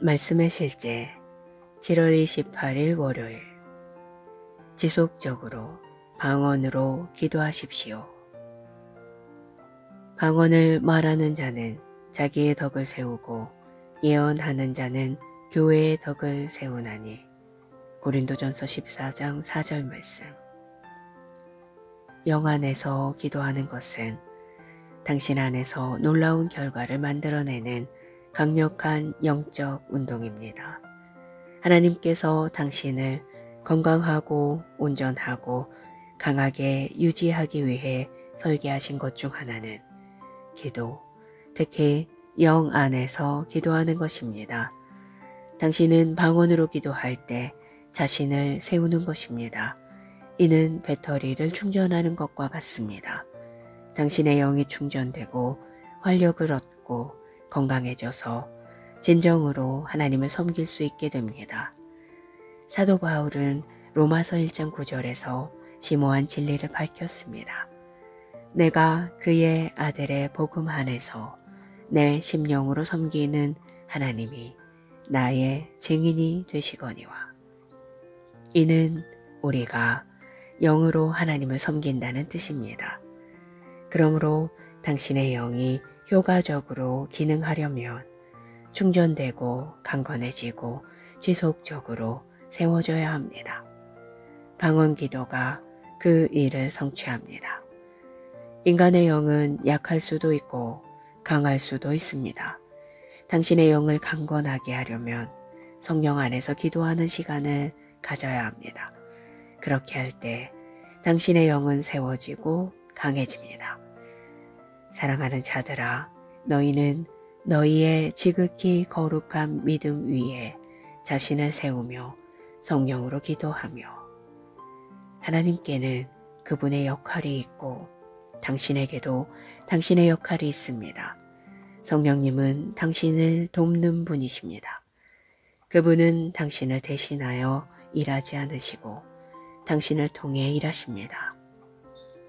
말씀의 실제 7월 28일 월요일. 지속적으로 방언으로 기도하십시오. 방언을 말하는 자는 자기의 덕을 세우고 예언하는 자는 교회의 덕을 세우나니. 고린도전서 14장 4절 말씀. 영 안에서 기도하는 것은 당신 안에서 놀라운 결과를 만들어내는 강력한 영적 운동입니다. 하나님께서 당신을 건강하고 온전하고 강하게 유지하기 위해 설계하신 것 중 하나는 기도, 특히 영 안에서 기도하는 것입니다. 당신은 방언으로 기도할 때 자신을 세우는 것입니다. 이는 배터리를 충전하는 것과 같습니다. 당신의 영이 충전되고 활력을 얻고 건강해져서 진정으로 하나님을 섬길 수 있게 됩니다. 사도 바울은 로마서 1장 9절에서 심오한 진리를 밝혔습니다. 내가 그의 아들의 복음 안에서 내 심령으로 섬기는 하나님이 나의 증인이 되시거니와. 이는 우리가 영으로 하나님을 섬긴다는 뜻입니다. 그러므로 당신의 영이 효과적으로 기능하려면 충전되고 강건해지고 지속적으로 세워져야 합니다. 방언 기도가 그 일을 성취합니다. 인간의 영은 약할 수도 있고 강할 수도 있습니다. 당신의 영을 강건하게 하려면 성령 안에서 기도하는 시간을 가져야 합니다. 그렇게 할 때 당신의 영은 세워지고 강해집니다. 사랑하는 자들아, 너희는 너희의 지극히 거룩한 믿음 위에 자신을 세우며 성령으로 기도하며. 하나님께는 그분의 역할이 있고 당신에게도 당신의 역할이 있습니다. 성령님은 당신을 돕는 분이십니다. 그분은 당신을 대신하여 일하지 않으시고 당신을 통해 일하십니다.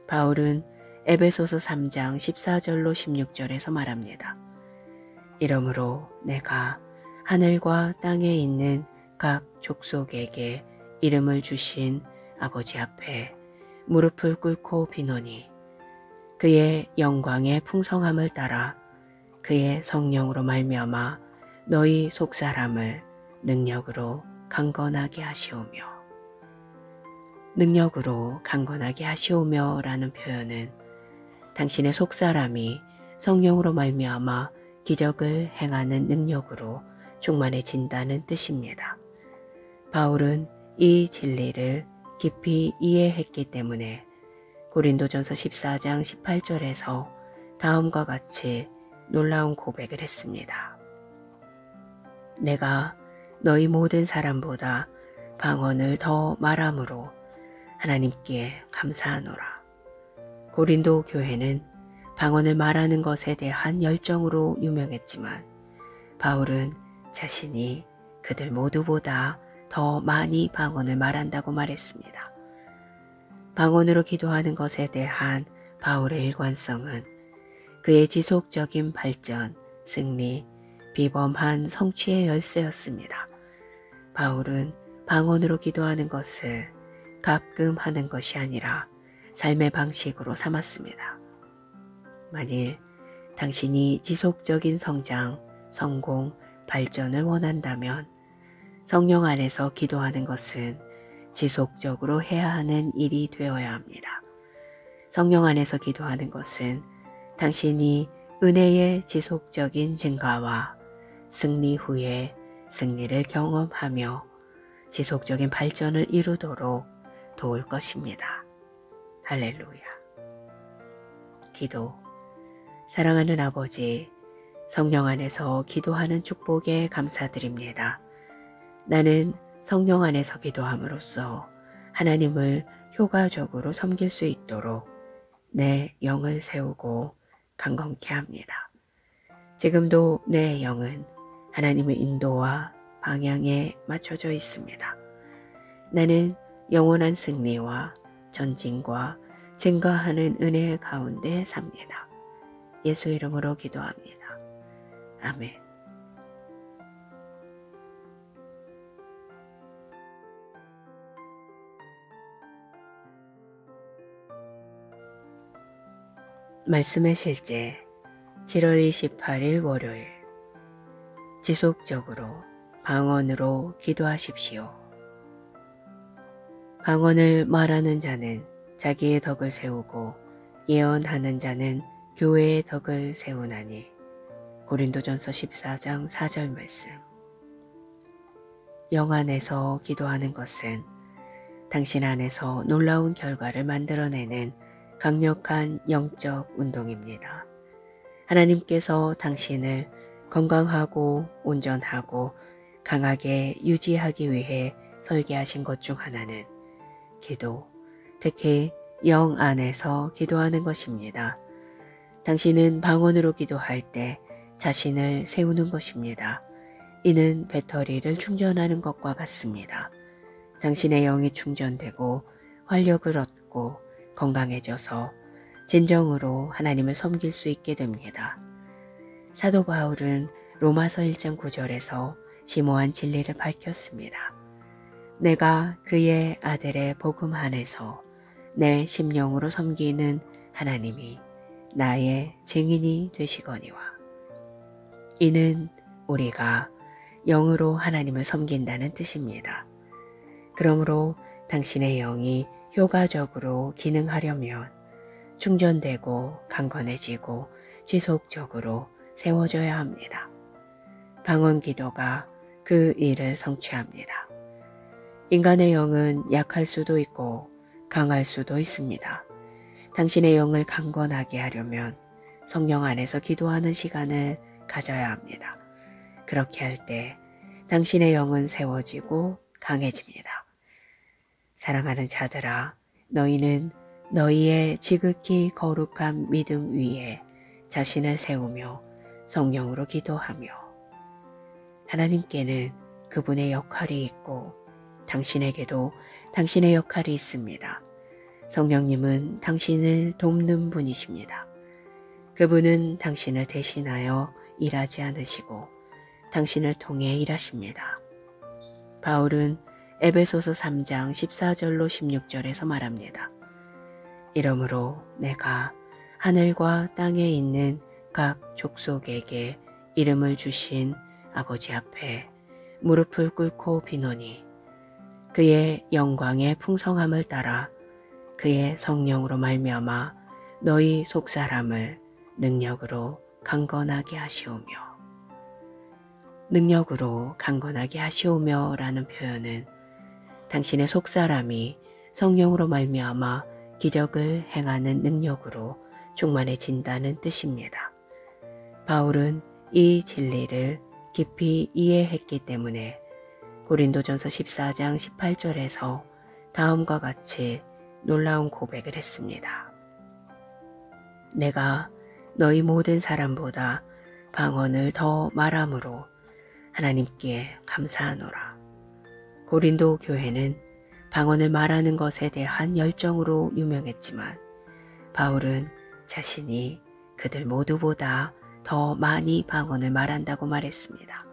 바울은 에베소서 3장 14절로 16절에서 말합니다. 이러므로 내가 하늘과 땅에 있는 각 족속에게 이름을 주신 아버지 앞에 무릎을 꿇고 비노니 그의 영광의 풍성함을 따라 그의 성령으로 말미암아 너희 속사람을 능력으로 강건하게 하시오며. 능력으로 강건하게 하시오며 라는 표현은 당신의 속사람이 성령으로 말미암아 기적을 행하는 능력으로 충만해진다는 뜻입니다. 바울은 이 진리를 깊이 이해했기 때문에 고린도전서 14장 18절에서 다음과 같이 놀라운 고백을 했습니다. 내가 너희 모든 사람보다 방언을 더 말함으로 하나님께 감사하노라. 고린도 교회는 방언을 말하는 것에 대한 열정으로 유명했지만 바울은 자신이 그들 모두보다 더 많이 방언을 말한다고 말했습니다. 방언으로 기도하는 것에 대한 바울의 일관성은 그의 지속적인 발전, 승리, 비범한 성취의 열쇠였습니다. 바울은 방언으로 기도하는 것을 가끔 하는 것이 아니라 삶의 방식으로 삼았습니다. 만일 당신이 지속적인 성장, 성공, 발전을 원한다면 성령 안에서 기도하는 것은 지속적으로 해야 하는 일이 되어야 합니다. 성령 안에서 기도하는 것은 당신이 은혜의 지속적인 증가와 승리 후에 승리를 경험하며 지속적인 발전을 이루도록 도울 것입니다. 할렐루야. 기도. 사랑하는 아버지, 성령 안에서 기도하는 축복에 감사드립니다. 나는 성령 안에서 기도함으로써 하나님을 효과적으로 섬길 수 있도록 내 영을 세우고 강건케 합니다. 지금도 내 영은 하나님의 인도와 방향에 맞춰져 있습니다. 나는 영원한 승리와 전진과 증가하는 은혜 가운데 삽니다. 예수 이름으로 기도합니다. 아멘. 말씀의 실제 7월 28일 월요일. 지속적으로 방언으로 기도하십시오. 방언을 말하는 자는 자기의 덕을 세우고 예언하는 자는 교회의 덕을 세우나니. 고린도전서 14장 4절 말씀. 영 안에서 기도하는 것은 당신 안에서 놀라운 결과를 만들어내는 강력한 영적 운동입니다. 하나님께서 당신을 건강하고 온전하고 강하게 유지하기 위해 설계하신 것 중 하나는 기도, 특히 영 안에서 기도하는 것입니다. 당신은 방언으로 기도할 때 자신을 세우는 것입니다. 이는 배터리를 충전하는 것과 같습니다. 당신의 영이 충전되고 활력을 얻고 건강해져서 진정으로 하나님을 섬길 수 있게 됩니다. 사도 바울은 로마서 1장 9절에서 심오한 진리를 밝혔습니다. 내가 그의 아들의 복음 안에서 내 심령으로 섬기는 하나님이 나의 증인이 되시거니와. 이는 우리가 영으로 하나님을 섬긴다는 뜻입니다. 그러므로 당신의 영이 효과적으로 기능하려면 충전되고 강건해지고 지속적으로 세워져야 합니다. 방언 기도가 그 일을 성취합니다. 인간의 영은 약할 수도 있고 강할 수도 있습니다. 당신의 영을 강건하게 하려면 성령 안에서 기도하는 시간을 가져야 합니다. 그렇게 할 때 당신의 영은 세워지고 강해집니다. 사랑하는 자들아, 너희는 너희의 지극히 거룩한 믿음 위에 자신을 세우며 성령으로 기도하며. 하나님께는 그분의 역할이 있고 당신에게도 당신의 역할이 있습니다. 성령님은 당신을 돕는 분이십니다. 그분은 당신을 대신하여 일하지 않으시고 당신을 통해 일하십니다. 바울은 에베소서 3장 14절로 16절에서 말합니다. 이러므로 내가 하늘과 땅에 있는 각 족속에게 이름을 주신 아버지 앞에 무릎을 꿇고 비노니 그의 영광의 풍성함을 따라 그의 성령으로 말미암아 너희 속사람을 능력으로 강건하게 하시오며. 능력으로 강건하게 하시오며 라는 표현은 당신의 속사람이 성령으로 말미암아 기적을 행하는 능력으로 충만해진다는 뜻입니다. 바울은 이 진리를 깊이 이해했기 때문에 고린도전서 14장 18절에서 다음과 같이 놀라운 고백을 했습니다. 내가 너희 모든 사람보다 방언을 더 말함으로 하나님께 감사하노라. 고린도 교회는 방언을 말하는 것에 대한 열정으로 유명했지만 바울은 자신이 그들 모두보다 더 많이 방언을 말한다고 말했습니다.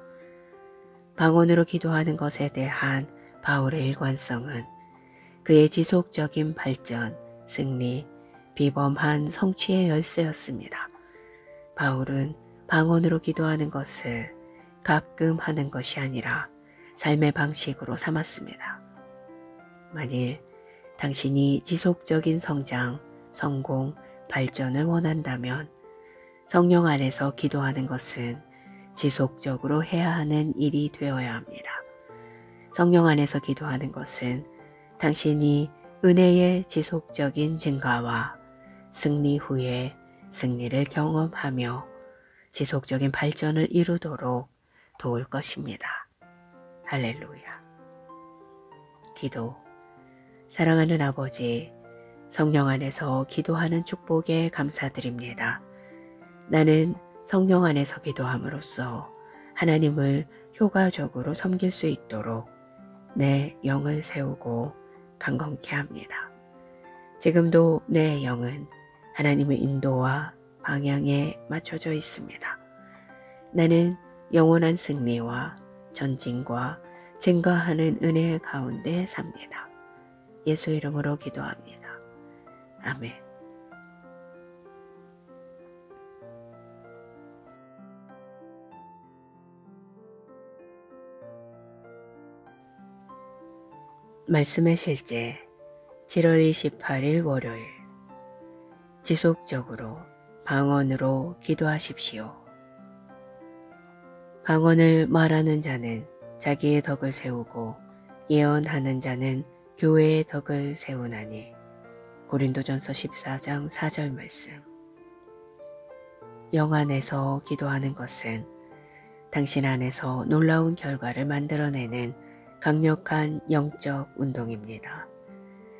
방언으로 기도하는 것에 대한 바울의 일관성은 그의 지속적인 발전, 승리, 비범한 성취의 열쇠였습니다. 바울은 방언으로 기도하는 것을 가끔 하는 것이 아니라 삶의 방식으로 삼았습니다. 만일 당신이 지속적인 성장, 성공, 발전을 원한다면 성령 안에서 기도하는 것은 지속적으로 해야 하는 일이 되어야 합니다. 성령 안에서 기도하는 것은 당신이 은혜의 지속적인 증가와 승리 후에 승리를 경험하며 지속적인 발전을 이루도록 도울 것입니다. 할렐루야. 기도. 사랑하는 아버지, 성령 안에서 기도하는 축복에 감사드립니다. 나는 성령 안에서 기도함으로써 하나님을 효과적으로 섬길 수 있도록 내 영을 세우고 강건케 합니다. 지금도 내 영은 하나님의 인도와 방향에 맞춰져 있습니다. 나는 영원한 승리와 전진과 증가하는 은혜 가운데 삽니다. 예수 이름으로 기도합니다. 아멘. 말씀의 실제 7월 28일 월요일. 지속적으로 방언으로 기도하십시오. 방언을 말하는 자는 자기의 덕을 세우고 예언하는 자는 교회의 덕을 세우나니. 고린도전서 14장 4절 말씀. 영 안에서 기도하는 것은 당신 안에서 놀라운 결과를 만들어내는 강력한 영적 운동입니다.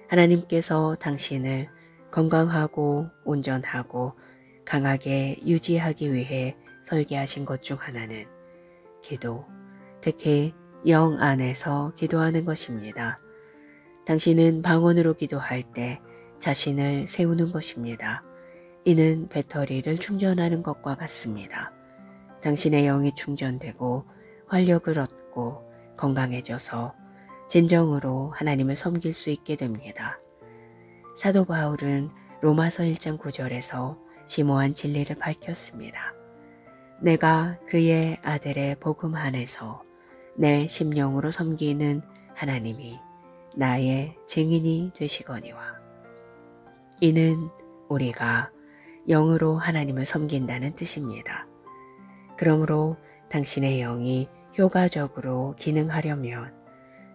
하나님께서 당신을 건강하고 온전하고 강하게 유지하기 위해 설계하신 것 중 하나는 기도, 특히 영 안에서 기도하는 것입니다. 당신은 방언으로 기도할 때 자신을 세우는 것입니다. 이는 배터리를 충전하는 것과 같습니다. 당신의 영이 충전되고 활력을 얻고 건강해져서 진정으로 하나님을 섬길 수 있게 됩니다. 사도 바울은 로마서 1장 9절에서 심오한 진리를 밝혔습니다. 내가 그의 아들의 복음 안에서 내 심령으로 섬기는 하나님이 나의 증인이 되시거니와. 이는 우리가 영으로 하나님을 섬긴다는 뜻입니다. 그러므로 당신의 영이 효과적으로 기능하려면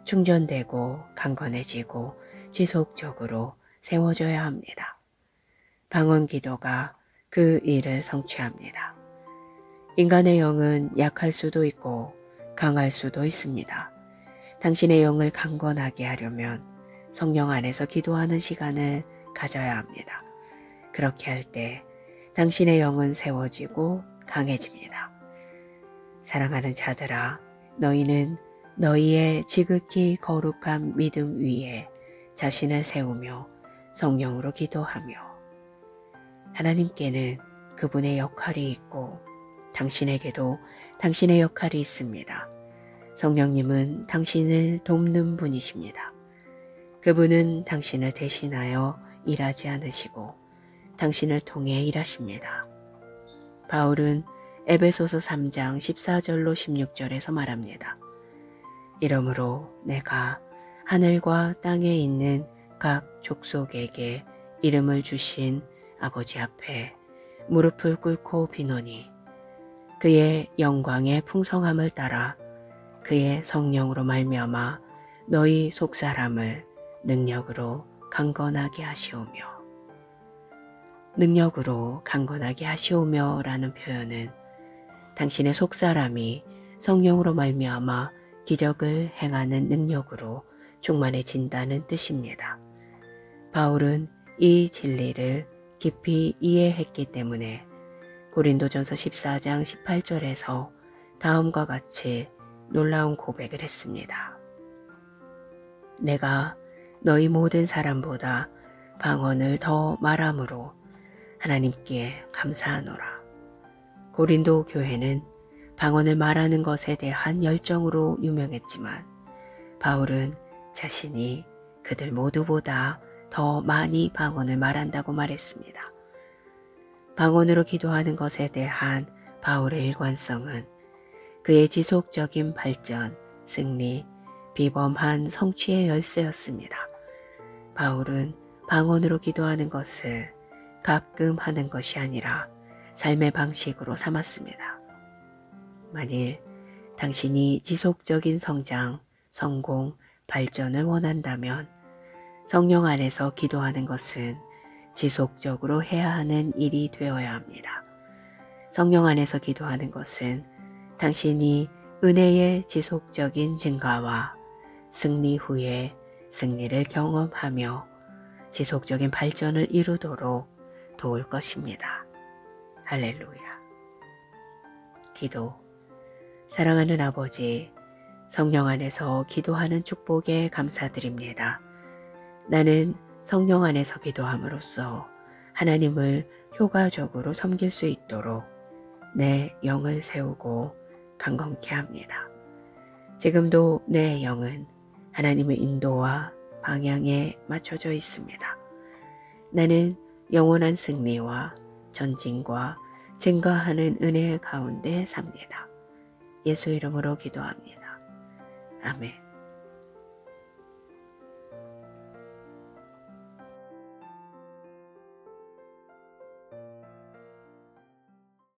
충전되고 강건해지고 지속적으로 세워져야 합니다. 방언 기도가 그 일을 성취합니다. 인간의 영은 약할 수도 있고 강할 수도 있습니다. 당신의 영을 강건하게 하려면 성령 안에서 기도하는 시간을 가져야 합니다. 그렇게 할 때 당신의 영은 세워지고 강해집니다. 사랑하는 자들아, 너희는 너희의 지극히 거룩한 믿음 위에 자신을 세우며 성령으로 기도하며. 하나님께는 그분의 역할이 있고 당신에게도 당신의 역할이 있습니다. 성령님은 당신을 돕는 분이십니다. 그분은 당신을 대신하여 일하지 않으시고 당신을 통해 일하십니다. 바울은 에베소서 3장 14절로 16절에서 말합니다. 이러므로 내가 하늘과 땅에 있는 각 족속에게 이름을 주신 아버지 앞에 무릎을 꿇고 비노니 그의 영광의 풍성함을 따라 그의 성령으로 말미암아 너희 속사람을 능력으로 강건하게 하시오며. 능력으로 강건하게 하시오며 라는 표현은 당신의 속사람이 성령으로 말미암아 기적을 행하는 능력으로 충만해진다는 뜻입니다. 바울은 이 진리를 깊이 이해했기 때문에 고린도전서 14장 18절에서 다음과 같이 놀라운 고백을 했습니다. 내가 너희 모든 사람보다 방언을 더 말함으로 하나님께 감사하노라. 고린도 교회는 방언을 말하는 것에 대한 열정으로 유명했지만 바울은 자신이 그들 모두보다 더 많이 방언을 말한다고 말했습니다. 방언으로 기도하는 것에 대한 바울의 일관성은 그의 지속적인 발전, 승리, 비범한 성취의 열쇠였습니다. 바울은 방언으로 기도하는 것을 가끔 하는 것이 아니라 삶의 방식으로 삼았습니다. 만일 당신이 지속적인 성장, 성공, 발전을 원한다면 성령 안에서 기도하는 것은 지속적으로 해야 하는 일이 되어야 합니다. 성령 안에서 기도하는 것은 당신이 은혜의 지속적인 증가와 승리 후에 승리를 경험하며 지속적인 발전을 이루도록 도울 것입니다. 할렐루야. 기도. 사랑하는 아버지, 성령 안에서 기도하는 축복에 감사드립니다. 나는 성령 안에서 기도함으로써 하나님을 효과적으로 섬길 수 있도록 내 영을 세우고 강건케 합니다. 지금도 내 영은 하나님의 인도와 방향에 맞춰져 있습니다. 나는 영원한 승리와 전진과 증가하는 은혜 가운데 삽니다. 예수 이름으로 기도합니다. 아멘.